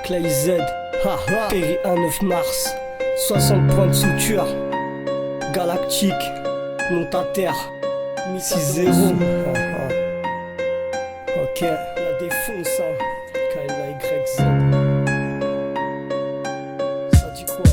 Clay Z, Péri 1 9 mars, 60 points de suture, galactique, monte à terre, 6-0. Ok, la défonce, KLYZ. Ça dit quoi?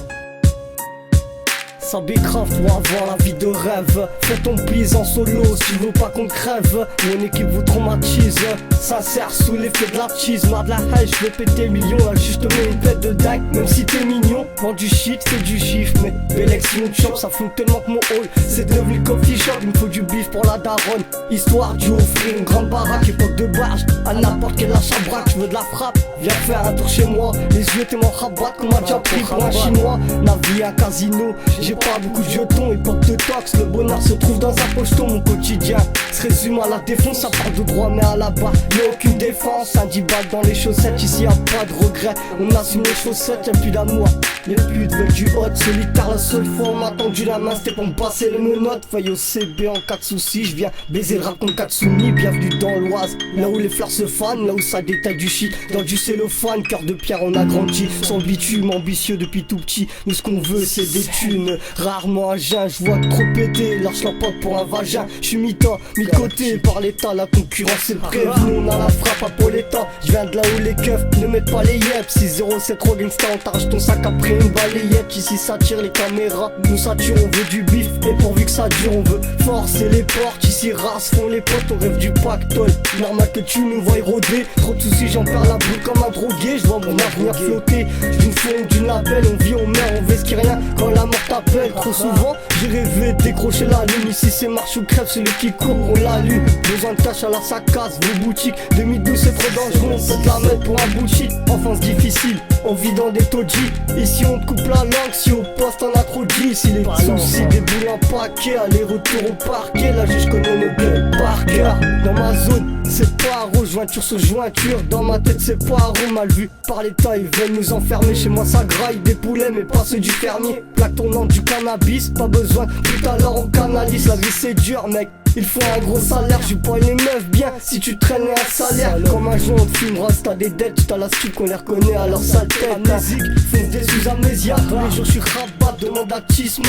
Ça bécrave pour avoir la vie de rêve. Fais ton please en solo si tu veux pas qu'on crève. Mon équipe vous traumatise. Sincère sous l'effet de la cheese. Marre de la haine, je vais péter le million. Là juste mets une tête de dingue. Même si t'es mignon, vends du shit, c'est du chiffre. Mais Bellex mon shop, ça fout tellement que mon hall c'est devenu coffee shop. Il me faut du bif pour la daronne. Histoire du offrir une grande baraque, époque de barge. À n'importe quel achat braque, je veux de la frappe. Viens faire un tour chez moi. Les yeux t'es mon rabat qu'on m'a déjà pris pour un chinois. Ma vie un casino, j'ai pas beaucoup de jetons, époque de tox, le bonheur se trouve dans un pocheton. Mon quotidien se résume à la défonce, ça parle de droit mais à la barre y'a aucune défense. Un 10 balles dans les chaussettes, ici y'a pas de regret. On assume les chaussettes, y'a plus d'amour, les putes veulent du hot. Solitaire la seule fois on m'a tendu la main, c'était pour me passer les menottes. Feuille au CB en 4 soucis, je viens baiser le rap comme Katsumi. Bienvenue dans l'Oise, là où les fleurs se fanent, là où ça détaille du shit. Dans du cellophane, cœur de pierre on a grandi. Sans bitume, ambitieux depuis tout petit. Nous ce qu'on veut c'est des thunes. Rarement à jeun, je vois trop péter, lâche la pote pour un vagin. J'suis mis de côté par l'état, la concurrence est prévenue. On a la frappe à Pauletta, j'viens de là où les keufs ne mettent pas les yep. 6-0 c'est trop gangsta, on t'arrache ton sac après une balayette. Ici ça tire les caméras, nous ça tire, on veut du bif. Et pourvu que ça dure, on veut forcer les portes. Ici race font les potes, on rêve du pactole. Normal que tu nous vois rôder, trop de soucis j'en perds la boule comme un drogué. Je vois mon avenir flotter, d'une faune, d'une label. On vit, on meurt, on vesquit rien quand la mort t'appelle. Trop souvent j'ai rêvé de décrocher la lune. Ici c'est marche ou crève, celui qui court on l'allume. Besoin de cash alors ça casse vos boutiques. 2012 c'est trop dangereux, on peut te la mettre pour un bullshit. Enfance difficile, on vit dans des taudis. Ici on te coupe la langue, si au poste on a trop dit. Ici les soucis, des boules en paquet, aller-retour au parquet. Là je connais nos gueules par cœur. Dans ma zone c'est pas rose, jointure sur jointure. Dans ma tête c'est pas rond, mal vu par l'état. Ils veulent nous enfermer, chez moi ça graille des poulets mais pas ceux du fermier. Plaque tournante du cannabis, pas besoin tout à l'heure on canalise. La vie c'est dur mec, il faut un gros salaire. J'suis pas les meufs bien si tu traînes un salaire. Comme un jour on te filmera, si t'as des dettes, t'as la stup qu'on les reconnaît à leur sale tête. Amnésique, fonce des sous amnésia. Tous les jours j'suis rabat, demande à Tisma.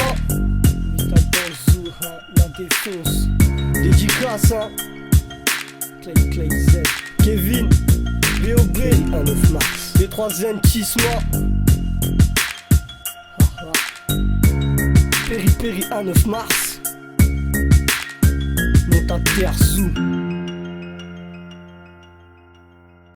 La défonce, dédicace hein. Clay Z, Kevin, B.O.B, 1 9 mars, B3N, Tisma. Péri 1 9 mars, monte à terre sous.